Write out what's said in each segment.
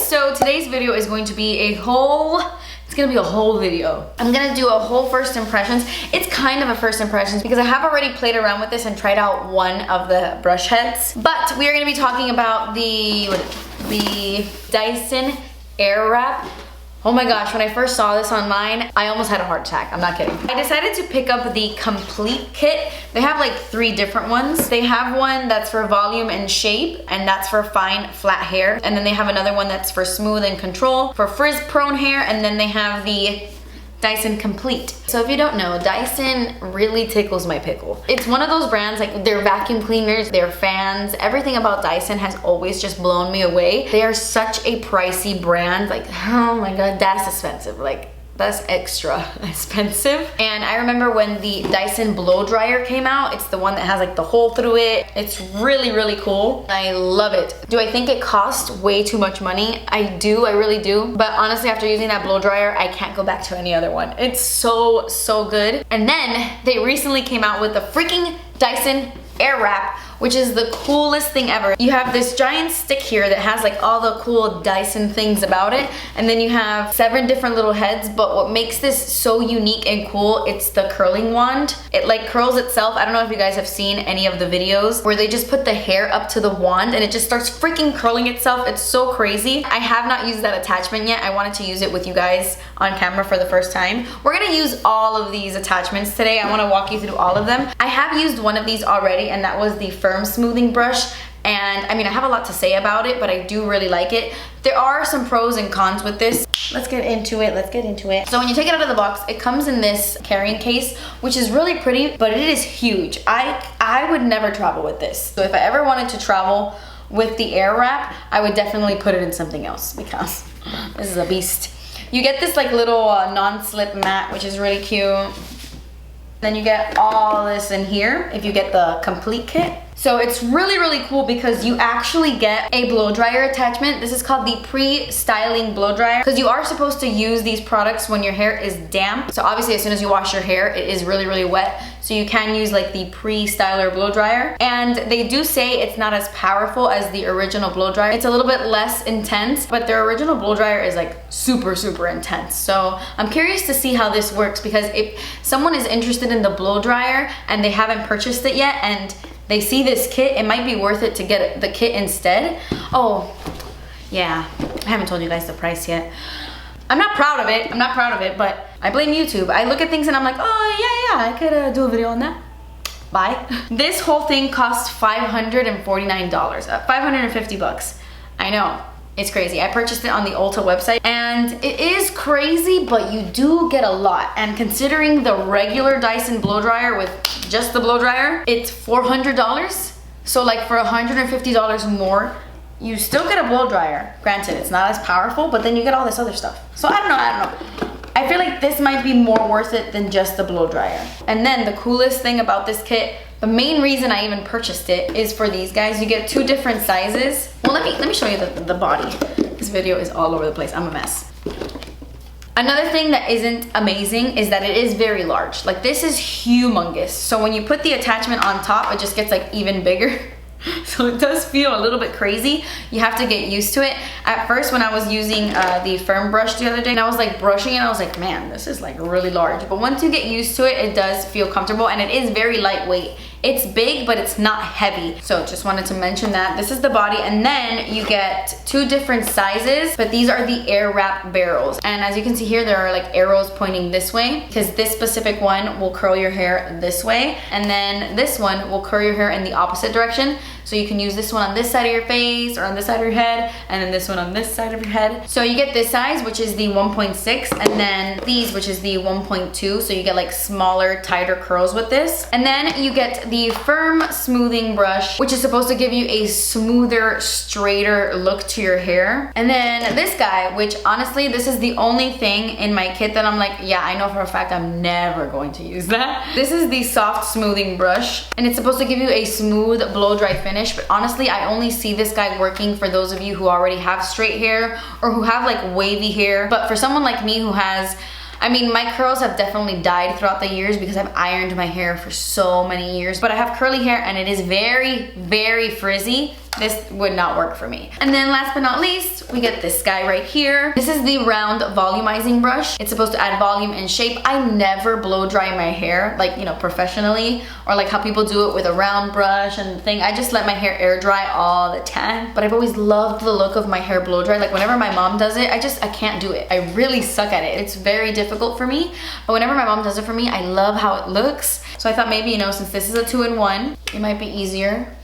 so today's video is going to be a whole video. I'm gonna do a whole first impressions. It's kind of a first impressions because I have already played around with this and tried out one of the brush heads. But we are gonna be talking about the Dyson Airwrap. Oh my gosh, when I first saw this online, I almost had a heart attack. I'm not kidding. I decided to pick up the complete kit. They have like 3 different ones. They have one that's for volume and shape, and that's for fine, flat hair. And then they have another one that's for smooth and control, for frizz-prone hair, and then they have the Dyson Complete. So if you don't know, Dyson really tickles my pickle. It's one of those brands, like their vacuum cleaners, their fans, everything about Dyson has always just blown me away. They are such a pricey brand, like, oh my god, that's expensive. Like, that's extra expensive. And I remember when the Dyson blow dryer came out, it's the one that has like the hole through it. It's really, really cool. I love it. Do I think it costs way too much money? I do, I really do. But honestly, after using that blow dryer, I can't go back to any other one. It's so, so good. And then they recently came out with the freaking Dyson Airwrap, which is the coolest thing ever. You have this giant stick here that has like all the cool Dyson things about it, and then you have 7 different little heads. But what makes this so unique and cool, it's the curling wand. It like curls itself. I don't know if you guys have seen any of the videos where they just put the hair up to the wand and it just starts freaking curling itself. It's so crazy. I have not used that attachment yet. I wanted to use it with you guys on camera for the first time. We're gonna use all of these attachments today. I want to walk you through all of them. I have used one of these already, and that was the firm smoothing brush. And I mean, I have a lot to say about it, but I do really like it. There are some pros and cons with this. Let's get into it. So when you take it out of the box, it comes in this carrying case, which is really pretty, but it is huge. I would never travel with this. So if I ever wanted to travel with the Airwrap, I would definitely put it in something else because this is a beast. You get this like little non-slip mat, which is really cute. Then you get all this in here if you get the complete kit. So it's really, really cool because you actually get a blow dryer attachment. This is called the pre-styling blow dryer because you are supposed to use these products when your hair is damp. So obviously as soon as you wash your hair, it is really, really wet. So you can use like the pre-styler blow dryer. And they do say it's not as powerful as the original blow dryer. It's a little bit less intense, but their original blow dryer is like super, super intense. So I'm curious to see how this works because if someone is interested in the blow dryer and they haven't purchased it yet and they see this kit, it might be worth it to get the kit instead. Oh, yeah, I haven't told you guys the price yet. I'm not proud of it, but I blame YouTube. I look at things and I'm like, oh, yeah, I could do a video on that. Bye. This whole thing cost $549, 550 bucks. I know. It's crazy. I purchased it on the Ulta website and it is crazy, but you do get a lot. And considering the regular Dyson blow dryer with just the blow dryer, it's $400. So like for $150 more, you still get a blow dryer. Granted, it's not as powerful, but then you get all this other stuff. So I don't know. I feel like this might be more worth it than just the blow dryer. And then the coolest thing about this kit, the main reason I even purchased it is for these guys. You get 2 different sizes. Well, let me show you the body. This video is all over the place. I'm a mess. Another thing that isn't amazing is that it is very large. Like this is humongous. So when you put the attachment on top, it just gets like even bigger. So it does feel a little bit crazy. You have to get used to it. At first when I was using the firm brush the other day and I was like brushing it, I was like, man, this is like really large. But once you get used to it, it does feel comfortable and it is very lightweight. It's big, but it's not heavy. So just wanted to mention that. This is the body, and then you get 2 different sizes, but these are the Airwrap barrels. And as you can see here, there are like arrows pointing this way because this specific one will curl your hair this way. And then this one will curl your hair in the opposite direction. So you can use this one on this side of your face or on this side of your head, and then this one on this side of your head. So you get this size, which is the 1.6, and then these, which is the 1.2. So you get like smaller, tighter curls with this. And then you get the firm smoothing brush, which is supposed to give you a smoother, straighter look to your hair. And then this guy, which honestly, this is the only thing in my kit that I'm like, yeah, I know for a fact I'm never going to use that. This is the soft smoothing brush, and it's supposed to give you a smooth blow dry finish. But honestly, I only see this guy working for those of you who already have straight hair or who have like wavy hair. But for someone like me who has, I mean, my curls have definitely died throughout the years because I've ironed my hair for so many years, but I have curly hair and it is very, very frizzy. this would not work for me. And then last but not least, we get this guy right here. This is the round volumizing brush. It's supposed to add volume and shape. I never blow dry my hair, like, you know, professionally, or like how people do it with a round brush and thing. I just let my hair air dry all the time. But I've always loved the look of my hair blow dry. Like whenever my mom does it, I can't do it. I really suck at it. It's very difficult for me. But whenever my mom does it for me, I love how it looks. So I thought maybe, you know, since this is a 2-in-1, it might be easier.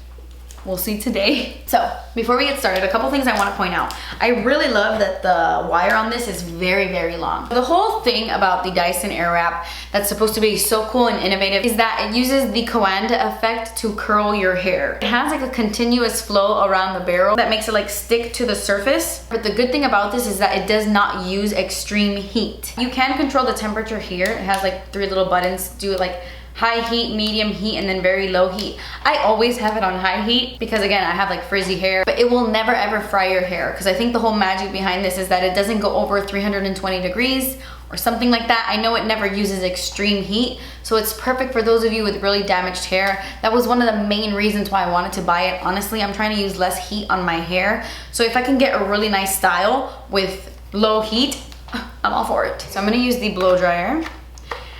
We'll see today. So before we get started, a couple things I want to point out. I really love that the wire on this is very, very long. The whole thing about the Dyson Airwrap that's supposed to be so cool and innovative is that it uses the Coanda effect to curl your hair. It has like a continuous flow around the barrel that makes it like stick to the surface. But the good thing about this is that it does not use extreme heat. You can control the temperature here. It has like 3 little buttons. Do it like high heat, medium heat, and then very low heat. I always have it on high heat because again, I have like frizzy hair, but it will never ever fry your hair because I think the whole magic behind this is that it doesn't go over 320 degrees or something like that. I know it never uses extreme heat, so it's perfect for those of you with really damaged hair. That was one of the main reasons why I wanted to buy it. Honestly, I'm trying to use less heat on my hair. So if I can get a really nice style with low heat, I'm all for it. So I'm gonna use the blow dryer.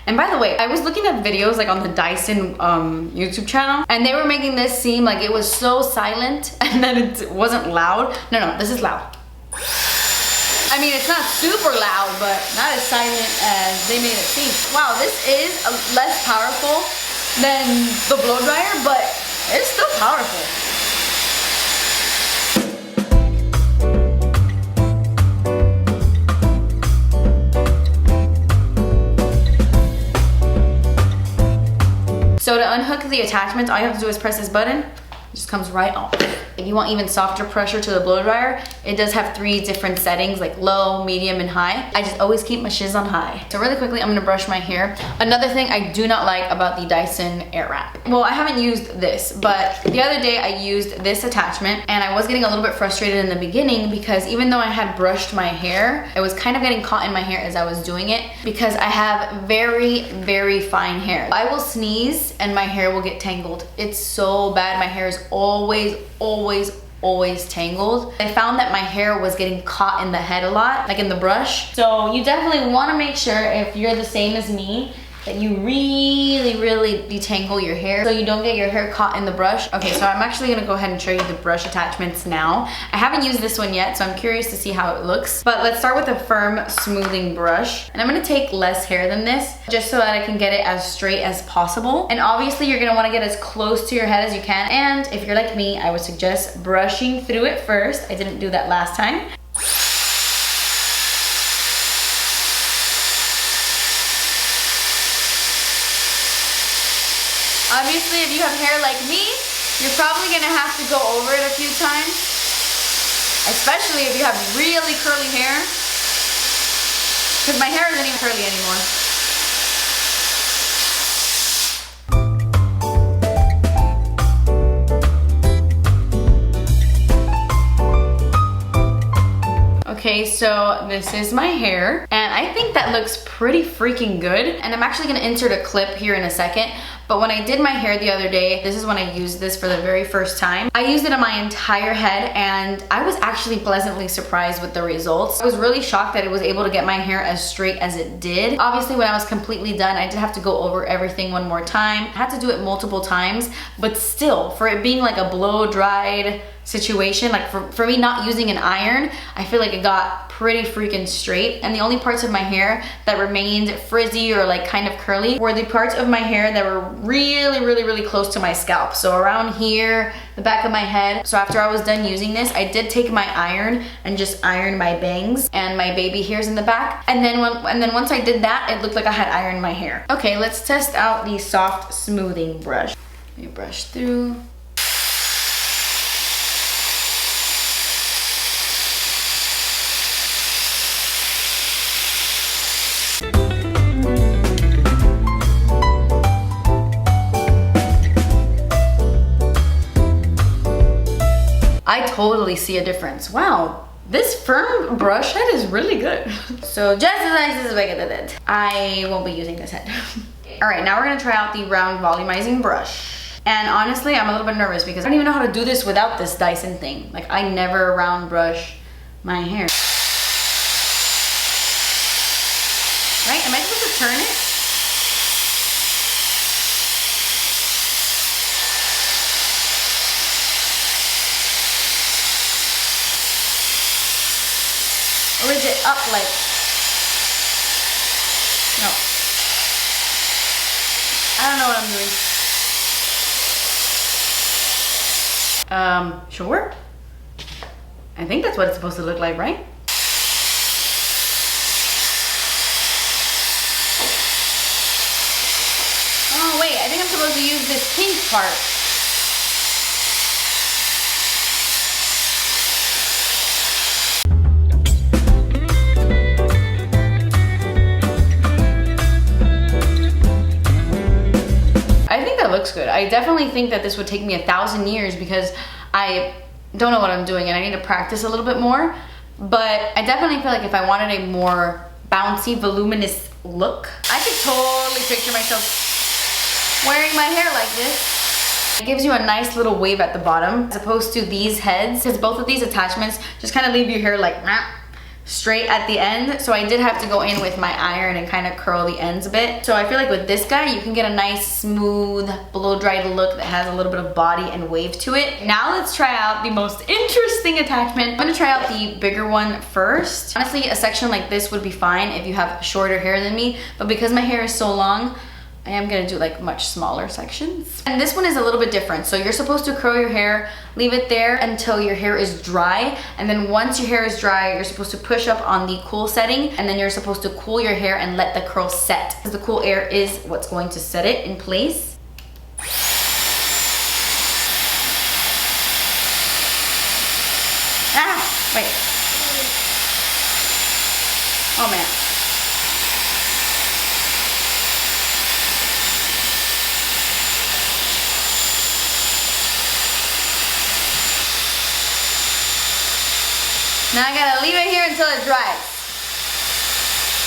And by the way, I was looking at videos like on the Dyson YouTube channel, and they were making this seem like it was so silent and then it wasn't loud. No, this is loud. I mean, it's not super loud, but not as silent as they made it seem. Wow, this is less powerful than the blow dryer, but it's still powerful. So to unhook the attachments, all you have to do is press this button. It just comes right off. If you want even softer pressure to the blow dryer, it does have 3 different settings, like low, medium, and high. I just always keep my shiz on high. So really quickly, I'm gonna brush my hair. Another thing I do not like about the Dyson Airwrap. Well, I haven't used this, but the other day I used this attachment, and I was getting a little bit frustrated in the beginning because even though I had brushed my hair, it was kind of getting caught in my hair as I was doing it because I have very, very fine hair. I will sneeze and my hair will get tangled. It's so bad. My hair is always tangled. I found that my hair was getting caught in the head a lot, like in the brush. So you definitely want to make sure, if you're the same as me, that you really detangle your hair so you don't get your hair caught in the brush. Okay, so I'm actually gonna go ahead and show you the brush attachments now. I haven't used this one yet, so I'm curious to see how it looks. But let's start with a firm smoothing brush. And I'm gonna take less hair than this, just so that I can get it as straight as possible. And obviously you're gonna wanna get as close to your head as you can. And if you're like me, I would suggest brushing through it first. I didn't do that last time. Obviously, if you have hair like me, you're probably gonna have to go over it a few times, especially if you have really curly hair, because my hair isn't even curly anymore. Okay, so this is my hair, and I think that looks pretty freaking good. And I'm actually gonna insert a clip here in a second, but when I did my hair the other day, this is when I used this for the very first time. I used it on my entire head, and I was actually pleasantly surprised with the results. I was really shocked that it was able to get my hair as straight as it did. Obviously, when I was completely done, I did have to go over everything one more time. I had to do it multiple times, but still, for it being like a blow-dried situation, like for me not using an iron, I feel like it got pretty freaking straight. And the only parts of my hair that remained frizzy or like kind of curly were the parts of my hair that were really close to my scalp. So around here, the back of my head. So after I was done using this, I did take my iron and just iron my bangs and my baby hairs in the back. And then once I did that, it looked like I had ironed my hair. Okay, let's test out the soft smoothing brush. Let me brush through. I totally see a difference. Wow, this firm brush head is really good. So just as nice as I get it. I won't be using this head. All right, now we're gonna try out the round volumizing brush. And honestly, I'm a little bit nervous because I don't even know how to do this without this Dyson thing. Like, I never round brush my hair. Right? Am I supposed to turn it? Or is it up like? No. I don't know what I'm doing. Sure. I think that's what it's supposed to look like, right? Oh wait, I think I'm supposed to use this pink part. Looks good. I definitely think that this would take me 1,000 years because I don't know what I'm doing and I need to practice a little bit more, but I definitely feel like if I wanted a more bouncy, voluminous look, I could totally picture myself wearing my hair like this. It gives you a nice little wave at the bottom as opposed to these heads, because both of these attachments just kind of leave your hair like straight at the end. So I did have to go in with my iron and kind of curl the ends a bit. So I feel like with this guy, you can get a nice smooth blow dried look that has a little bit of body and wave to it. Now let's try out the most interesting attachment. I'm gonna try out the bigger one first. Honestly, a section like this would be fine if you have shorter hair than me, but because my hair is so long, I am gonna do like much smaller sections. And this one is a little bit different. So you're supposed to curl your hair, leave it there until your hair is dry. And then once your hair is dry, you're supposed to push up on the cool setting, and then you're supposed to cool your hair and let the curl set. Because the cool air is what's going to set it in place. Ah, wait. Oh man. Now I gotta leave it here until it dries.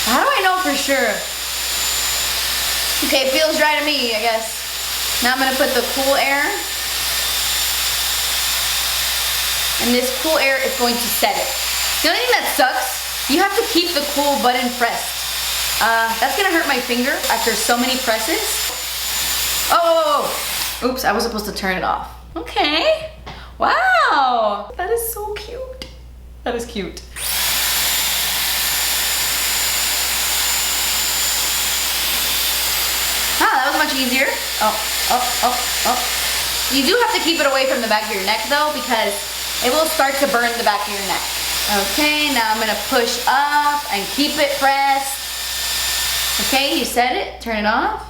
How do I know for sure? Okay, it feels dry to me, I guess. Now I'm gonna put the cool air. And this cool air is going to set it. The only thing that sucks, you have to keep the cool button pressed. That's gonna hurt my finger after so many presses. Oh, oops, I was supposed to turn it off. Okay, wow, that is so cute. That is cute. Ah, that was much easier. Oh. You do have to keep it away from the back of your neck though, because it will start to burn the back of your neck. Okay, now I'm gonna push up and keep it pressed. Okay, you set it, turn it off,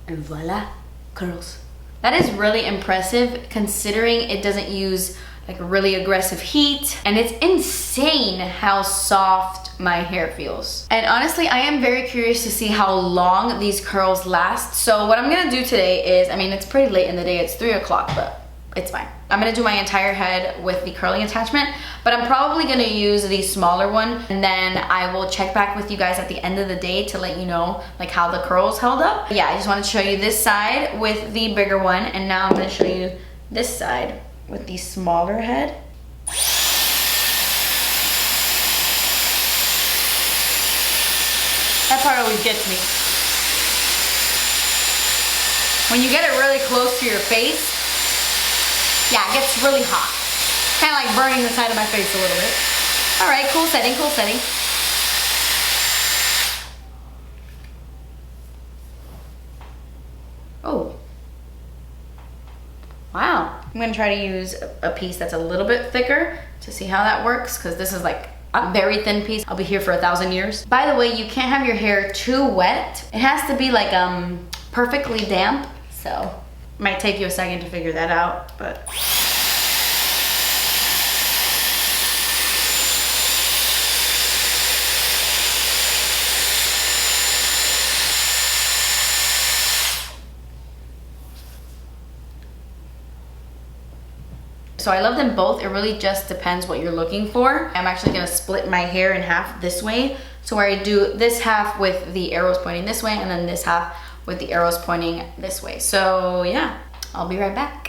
and voila, curls. That is really impressive considering it doesn't use like really aggressive heat, and it's insane how soft my hair feels. And honestly, I am very curious to see how long these curls last. So what I'm gonna do today is, I mean, it's pretty late in the day, it's 3 o'clock, but it's fine. I'm gonna do my entire head with the curling attachment, but I'm probably gonna use the smaller one, and then I will check back with you guys at the end of the day to let you know like how the curls held up. But yeah, I just wanted to show you this side with the bigger one, and now I'm gonna show you this side with the smaller head. That part always gets me. When you get it really close to your face, yeah, it gets really hot. Kind of like burning the side of my face a little bit. All right, cool setting, cool setting. Oh. Wow. I'm gonna try to use a piece that's a little bit thicker to see how that works, because this is like a very thin piece. I'll be here for 1,000 years. By the way, you can't have your hair too wet. It has to be like perfectly damp, so it might take you a second to figure that out, but. So I love them both. It really just depends what you're looking for. I'm actually gonna split my hair in half this way. So where I do this half with the arrows pointing this way, and then this half with the arrows pointing this way. So yeah, I'll be right back.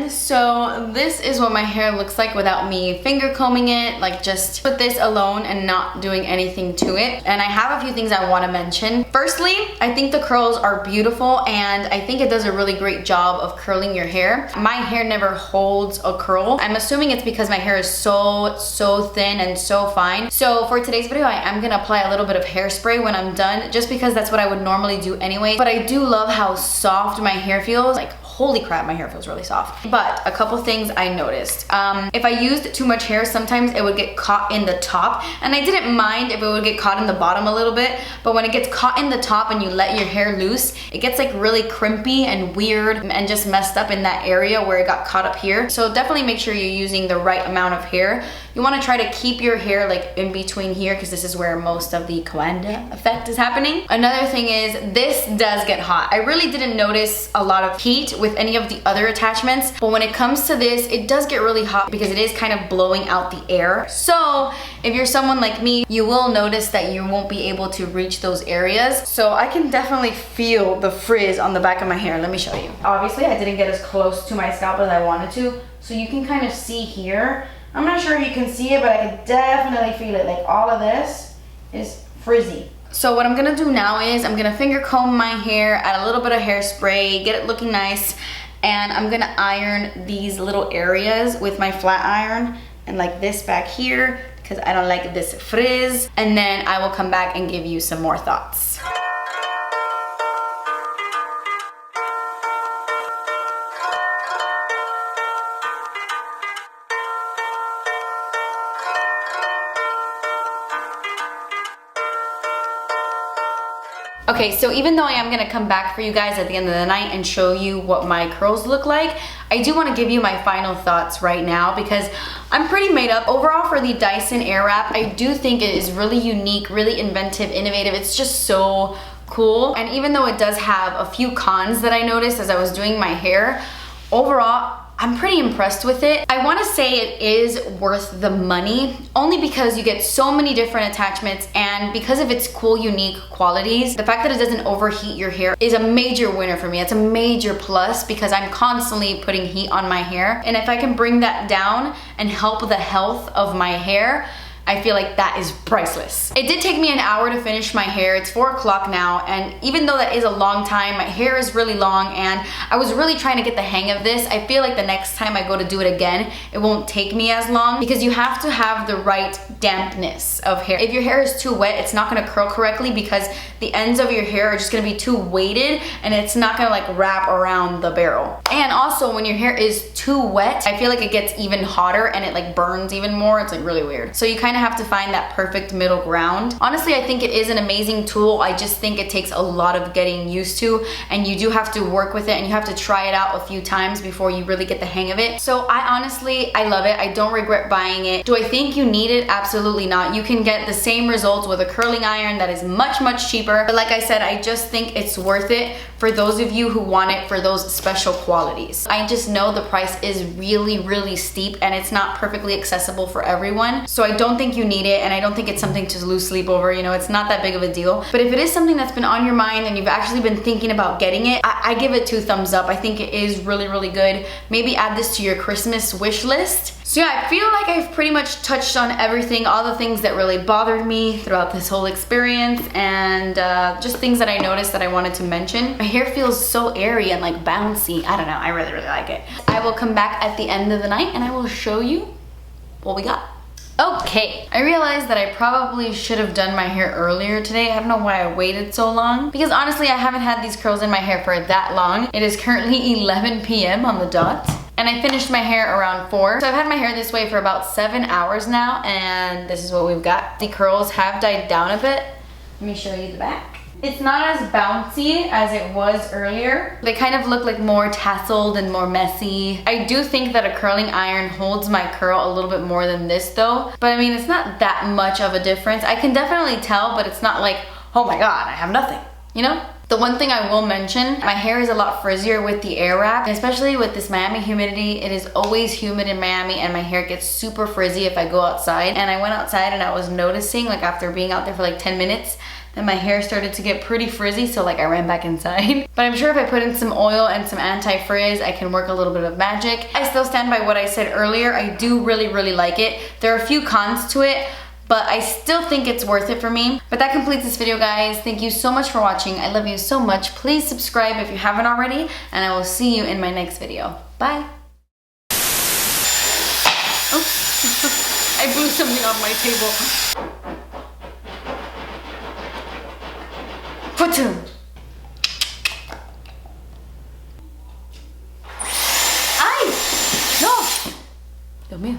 So this is what my hair looks like without me finger combing it, like just put this alone and not doing anything to it. And I have a few things I want to mention. Firstly, I think the curls are beautiful and I think it does a really great job of curling your hair. My hair never holds a curl. I'm assuming it's because my hair is so thin and so fine. So for today's video, I am gonna apply a little bit of hairspray when I'm done, just because that's what I would normally do anyway. But I do love how soft my hair feels. Like, holy crap, my hair feels really soft. But a couple things I noticed. If I used too much hair, sometimes it would get caught in the top, and I didn't mind if it would get caught in the bottom a little bit, but when it gets caught in the top and you let your hair loose, it gets like really crimpy and weird and just messed up in that area where it got caught up here. So definitely make sure you're using the right amount of hair. You want to try to keep your hair like in between here, because this is where most of the Coanda effect is happening. Another thing is, this does get hot. I really didn't notice a lot of heat with any of the other attachments, but when it comes to this, it does get really hot because it is kind of blowing out the air. So if you're someone like me, you will notice that you won't be able to reach those areas. So I can definitely feel the frizz on the back of my hair. Let me show you. Obviously, I didn't get as close to my scalp as I wanted to, so you can kind of see here. I'm not sure if you can see it, but I can definitely feel it. Like, all of this is frizzy. So what I'm gonna do now is I'm gonna finger comb my hair, add a little bit of hairspray, get it looking nice, and I'm gonna iron these little areas with my flat iron, and like this back here, because I don't like this frizz. And then I will come back and give you some more thoughts. Okay, so even though I am gonna come back for you guys at the end of the night and show you what my curls look like, I do wanna give you my final thoughts right now, because I'm pretty made up. Overall, for the Dyson Airwrap, I do think it is really unique, really inventive, innovative. It's just so cool. And even though it does have a few cons that I noticed as I was doing my hair, overall, I'm pretty impressed with it. I wanna say it is worth the money, only because you get so many different attachments, and because of its cool, unique qualities. The fact that it doesn't overheat your hair is a major winner for me. It's a major plus, because I'm constantly putting heat on my hair. And if I can bring that down and help the health of my hair, I feel like that is priceless. It did take me an hour to finish my hair. It's 4 o'clock now, and even though that is a long time, my hair is really long, and I was really trying to get the hang of this. I feel like the next time I go to do it again, it won't take me as long, because you have to have the right dampness of hair. If your hair is too wet, it's not gonna curl correctly, because the ends of your hair are just gonna be too weighted, and it's not gonna like wrap around the barrel. And also, when your hair is too wet, I feel like it gets even hotter and it like burns even more. It's like really weird. So you kind of have to find that perfect middle ground. Honestly, I think it is an amazing tool. I just think it takes a lot of getting used to, and you do have to work with it, and you have to try it out a few times before you really get the hang of it. So I love it. I don't regret buying it. Do I think you need it? Absolutely not. You can get the same results with a curling iron that is much cheaper. But like I said, I just think it's worth it for those of you who want it for those special qualities. I just know the price is really steep, and it's not perfectly accessible for everyone. So I don't think you need it, and I don't think it's something to lose sleep over. You know, it's not that big of a deal. But if it is something that's been on your mind and you've actually been thinking about getting it, I give it 2 thumbs up. I think it is really good. Maybe add this to your Christmas wish list. So yeah, I feel like I've pretty much touched on everything, all the things that really bothered me throughout this whole experience, and just things that I noticed that I wanted to mention. My hair feels so airy and like bouncy. I don't know, I really like it. I will come back at the end of the night and I will show you what we got. Okay, I realized that I probably should have done my hair earlier today. I don't know why I waited so long, because honestly I haven't had these curls in my hair for that long. It is currently 11 p.m. on the dot, and I finished my hair around 4. So I've had my hair this way for about 7 hours now, and this is what we've got. The curls have died down a bit. Let me show you the back. It's not as bouncy as it was earlier. They kind of look like more tasseled and more messy. I do think that a curling iron holds my curl a little bit more than this though. But I mean, it's not that much of a difference. I can definitely tell, but it's not like, oh my God, I have nothing, you know? The one thing I will mention, my hair is a lot frizzier with the Airwrap, especially with this Miami humidity. It is always humid in Miami and my hair gets super frizzy if I go outside. And I went outside and I was noticing, like after being out there for like 10 minutes, and my hair started to get pretty frizzy, so like I ran back inside. But I'm sure if I put in some oil and some anti-frizz, I can work a little bit of magic. I still stand by what I said earlier. I do really like it. There are a few cons to it, but I still think it's worth it for me. But that completes this video, guys. Thank you so much for watching. I love you so much. Please subscribe if you haven't already, and I will see you in my next video. Bye. Oh, I blew something on my table. ¡Ay! ¡No! Dios mío.